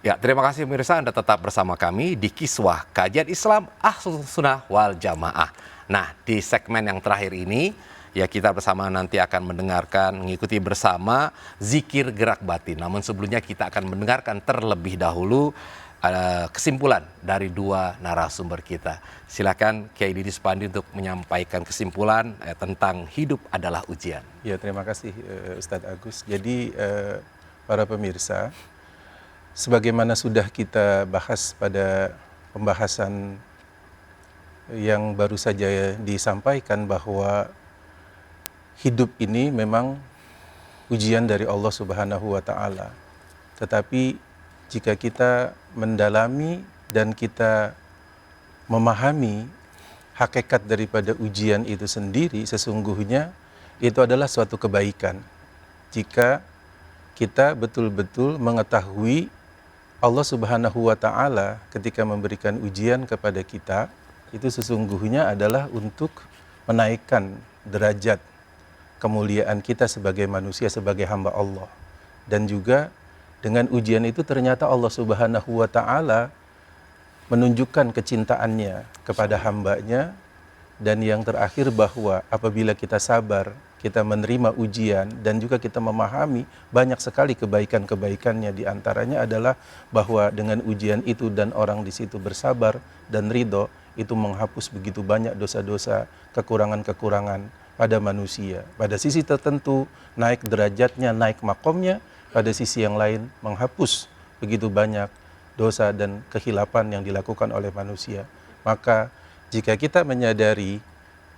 Ya, terima kasih pemirsa, Anda tetap bersama kami di Kiswah Kajian Islam Ahlus Sunnah wal Jamaah. Nah, di segmen yang terakhir ini, ya kita bersama nanti akan mendengarkan, mengikuti bersama zikir gerak batin. Namun sebelumnya kita akan mendengarkan terlebih dahulu kesimpulan dari dua narasumber kita. Silakan Kiai Didi Supandi untuk menyampaikan kesimpulan tentang hidup adalah ujian. Ya, terima kasih Ustadz Agus. Jadi para pemirsa, sebagaimana sudah kita bahas pada pembahasan yang baru saja disampaikan bahwa hidup ini memang ujian dari Allah Subhanahu wa Ta'ala. Tetapi jika kita mendalami dan kita memahami hakikat daripada ujian itu sendiri, sesungguhnya itu adalah suatu kebaikan. Jika kita betul-betul mengetahui Allah Subhanahu wa Ta'ala ketika memberikan ujian kepada kita, itu sesungguhnya adalah untuk menaikkan derajat kemuliaan kita sebagai manusia, sebagai hamba Allah. Dan juga dengan ujian itu ternyata Allah Subhanahu wa Ta'ala menunjukkan kecintaannya kepada hambanya. Dan yang terakhir bahwa apabila kita sabar, kita menerima ujian dan juga kita memahami banyak sekali kebaikan-kebaikannya, di antaranya adalah bahwa dengan ujian itu dan orang di situ bersabar dan ridho, itu menghapus begitu banyak dosa-dosa, kekurangan-kekurangan pada manusia. Pada sisi tertentu naik derajatnya, naik makomnya, pada sisi yang lain menghapus begitu banyak dosa dan kehilapan yang dilakukan oleh manusia. Maka jika kita menyadari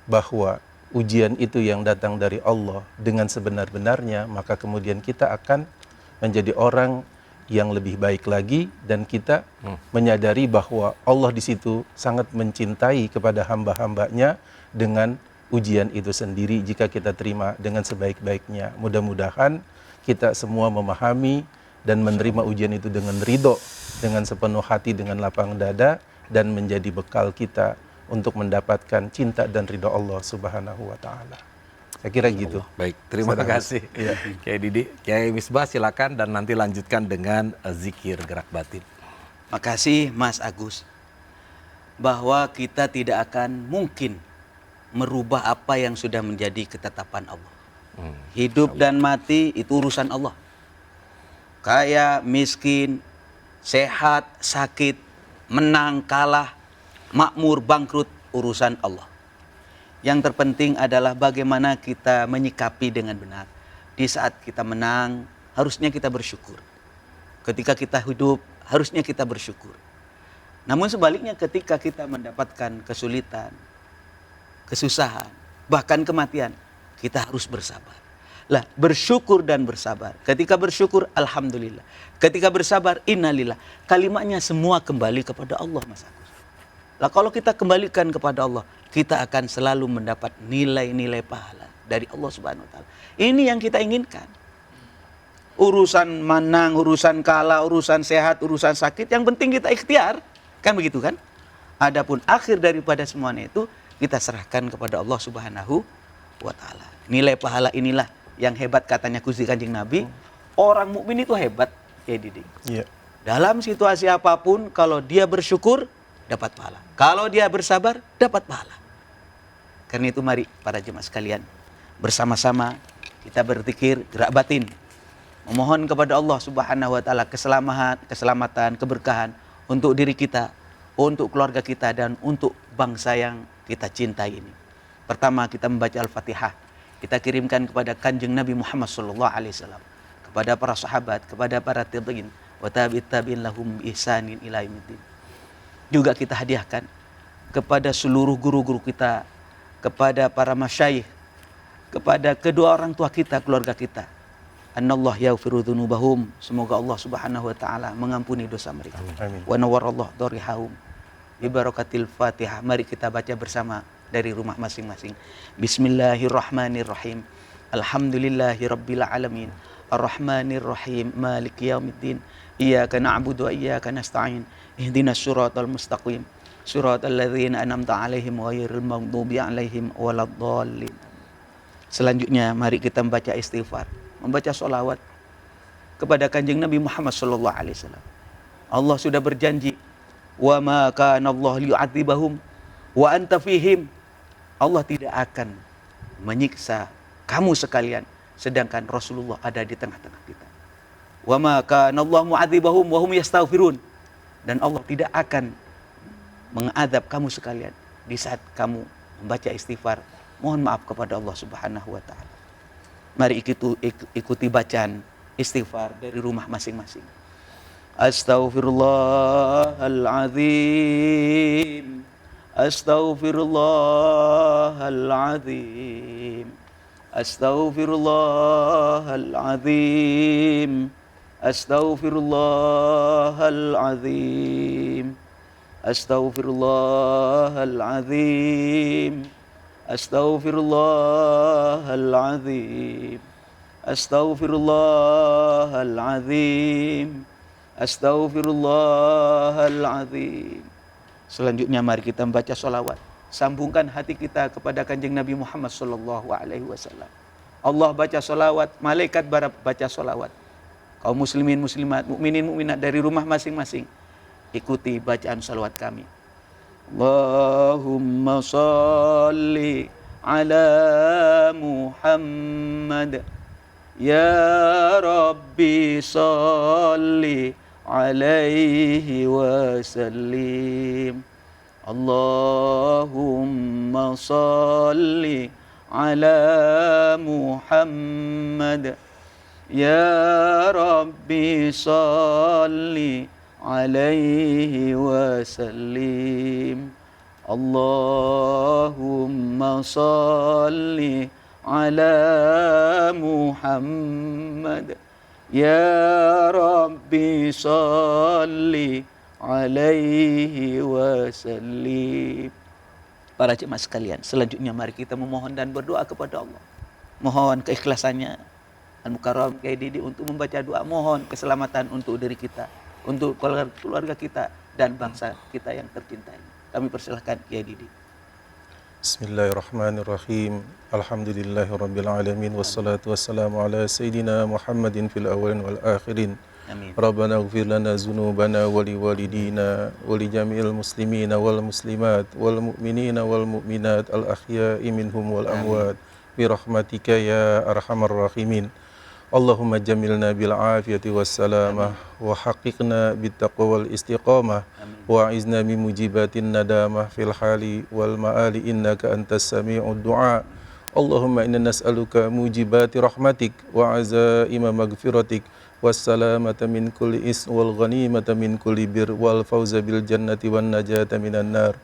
bahwa ujian itu yang datang dari Allah dengan sebenar-benarnya, maka kemudian kita akan menjadi orang yang lebih baik lagi, dan kita menyadari bahwa Allah di situ sangat mencintai kepada hamba-hambanya dengan ujian itu sendiri jika kita terima dengan sebaik-baiknya. Mudah-mudahan kita semua memahami dan menerima ujian itu dengan ridho, dengan sepenuh hati, dengan lapang dada, dan menjadi bekal kita untuk mendapatkan cinta dan ridho Allah Subhanahu wa Ta'ala. Saya kira gitu. Baik, terima kasih. Ya. Kiai Didi, Kiai Misbah silakan dan nanti lanjutkan dengan zikir gerak batin. Makasih Mas Agus. Bahwa kita tidak akan mungkin merubah apa yang sudah menjadi ketetapan Allah. Hidup dan mati itu urusan Allah. Kaya, miskin, sehat, sakit, menang, kalah, makmur, bangkrut, urusan Allah. Yang terpenting adalah bagaimana kita menyikapi dengan benar. Di saat kita menang, harusnya kita bersyukur. Ketika kita hidup, harusnya kita bersyukur. Namun sebaliknya ketika kita mendapatkan kesulitan, kesusahan, bahkan kematian, kita harus bersabar. Lah, bersyukur dan bersabar. Ketika bersyukur, alhamdulillah. Ketika bersabar, innalillah. Kalimatnya semua kembali kepada Allah, Mas Agus. Lah, kalau kita kembalikan kepada Allah, kita akan selalu mendapat nilai-nilai pahala dari Allah Subhanahu wa Ta'ala. Ini yang kita inginkan. Urusan menang, urusan kalah, urusan sehat, urusan sakit, yang penting kita ikhtiar. Kan begitu kan? Adapun akhir daripada semuanya itu, kita serahkan kepada Allah Subhanahu wa Ta'ala. Nilai pahala inilah yang hebat, katanya Gusti Kanjeng Nabi. Orang mukmin itu hebat, ya Didi. Iya. Dalam situasi apapun, kalau dia bersyukur, dapat pahala. Kalau dia bersabar, dapat pahala. Karena itu mari para jemaah sekalian, bersama-sama kita berzikir gerak batin, memohon kepada Allah Subhanahu wa Ta'ala keselamatan, keberkahan untuk diri kita, untuk keluarga kita, dan untuk bangsa yang kita cintai ini. Pertama, kita membaca Al-Fatihah. Kita kirimkan kepada Kanjeng Nabi Muhammad SAW, kepada para sahabat, kepada para tabi'in, wa tabi'in lahum ihsanin ila yaumiddin. Juga kita hadiahkan kepada seluruh guru-guru kita, kepada para masyayikh, kepada kedua orang tua kita, keluarga kita. Annallah yaghfiru dzunubahum. Semoga Allah Subhanahu wa Ta'ala mengampuni dosa mereka. Amin. Wa nawwarallahu darihahum. Bi barakatil Fatihah. Mari kita baca bersama dari rumah masing-masing. Bismillahirrahmanirrahim. Alhamdulillahirabbil alamin. Arrahmanirrahim. Maliki yaumiddin. Iyyaka na'budu wa iyyaka nasta'in. Ihdinas siratal mustaqim. Siratal ladzina an'amta 'alaihim ghairil maghdubi 'alaihim waladdallin. Selanjutnya mari kita membaca istighfar, membaca sholawat kepada Kanjeng Nabi Muhammad SAW. Allah sudah berjanji, wa ma kana Allah liyu'adzibahum wa anta fihim. Allah tidak akan menyiksa kamu sekalian sedangkan Rasulullah ada di tengah-tengah kita. Wa ma kana Allah mu'adzibahum wa hum yastaghfirun. Dan Allah tidak akan mengadab kamu sekalian di saat kamu membaca istighfar, mohon maaf kepada Allah Subhanahu wa taala. Mari ikuti bacaan istighfar dari rumah masing-masing. Astaghfirullahaladzim, astaghfirullahaladzim, astaghfirullahaladzim, astaghfirullahaladzim, astaghfirullahaladzim, astaghfirullahaladzim, astaghfirullahaladzim, astaghfirullahaladzim. Selanjutnya mari kita membaca sholawat. Sambungkan hati kita kepada Kanjeng Nabi Muhammad sallallahu alaihi wasallam. Allah baca sholawat, malaikat baca sholawat. Kaum muslimin muslimat, mukminin mukminat dari rumah masing-masing, ikuti bacaan sholawat kami. Allahumma sholli ala Muhammad. Ya Rabbi sholli alaihi wasallim. Allahumma sholli ala Muhammad. Ya Rabbi sholli alaihi wasallim. Allahumma sholli ala Muhammad. Ya Rabbi sholli alaihi wasallim. Para jemaah sekalian, selanjutnya mari kita memohon dan berdoa kepada Allah. Mohon keikhlasannya Al-Mukarram Kiai Didi untuk membaca doa, mohon keselamatan untuk diri kita, untuk keluarga kita dan bangsa kita yang tercinta ini. Kami persilahkan Kiai Didi. Bismillahirrahmanirrahim. Alhamdulillahirabbil alamin wassalatu wassalamu ala sayidina Muhammadin fil awwalin wal akhirin. Amin. Rabbana ighfir lana dzunubana wa liwalidina wa li jami'il muslimina wal muslimat wal mu'minina wal mu'minat al ahya'i minhum wal amwat bi rahmatika ya arhamar rahimin. Allahumma jamilna bil afiyati was salamah wa haqiqna bit taqwa wal istiqamah wa izna min mujibatin nadamah fil hali wal ma'ali innaka antas sami'ud du'a. Allahumma inna nas'aluka mujibati rahmatik wa azaima maghfiratik was salamata min kulli ism wal ghanimata min kulli bir wal fawza bil jannati wan najata minan nar.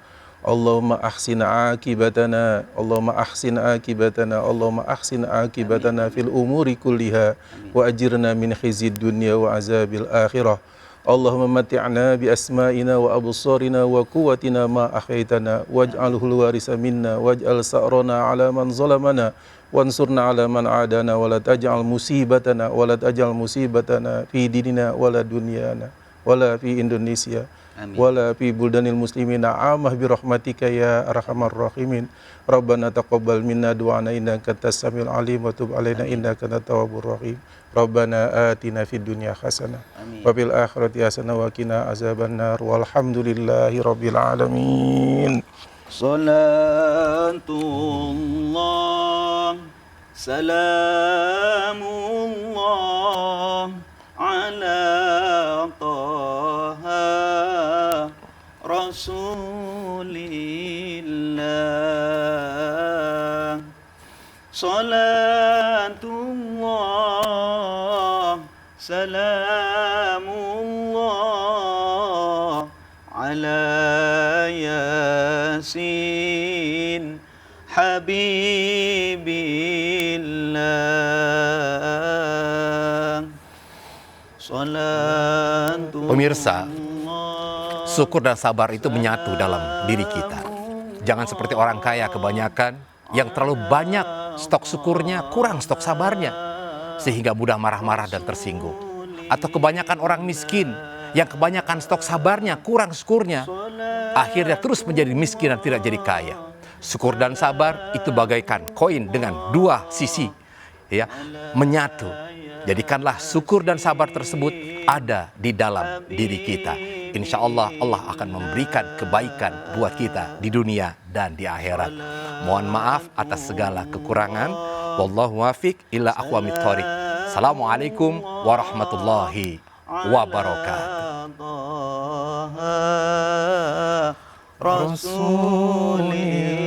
Allahumma ahsin akibatana, Allahumma ahsin akibatana, Allahumma ahsin akibatana fil umuri kulliha wa ajirna min khizyid dunya wa azabil akhirah. Allahumma mati'na bi asma'ina wa absarina wa quwwatina ma ahyaitana waj'alhu warisa minna waj'al sa'rana 'ala man zalamana wansurna 'ala man 'adana wa la taj'al musibatana fi dinina wa la dunyana wa la fi Indonesia. Amin. Wala fi buldanil muslimina amah bi rahmatika ya arhamar rahimin. Rabbana taqabbal minna du'ana innaka antas samiul alim wa tub alaina innaka antat tawwabur rahim. Rabbana atina fid dunya hasanah wa fil akhirati hasanah wa qina azabannar. Walhamdulillahi rabbil alamin. Salatullah salamullah ala Rasulillah. Salatullah salamullah ala Yasin Habibillah. Pemirsa, syukur dan sabar itu menyatu dalam diri kita. Jangan seperti orang kaya kebanyakan yang terlalu banyak stok syukurnya, kurang stok sabarnya, sehingga mudah marah-marah dan tersinggung. Atau kebanyakan orang miskin yang kebanyakan stok sabarnya, kurang syukurnya, akhirnya terus menjadi miskin dan tidak jadi kaya. Syukur dan sabar itu bagaikan koin dengan dua sisi. ya menyatu. Jadikanlah syukur dan sabar tersebut ada di dalam diri kita. Insya Allah Allah akan memberikan kebaikan buat kita di dunia dan di akhirat. Mohon maaf atas segala kekurangan. Wallahu wafiq ila aqwamit thoriq. Assalamualaikum warahmatullahi wabarakatuh. Rasulillah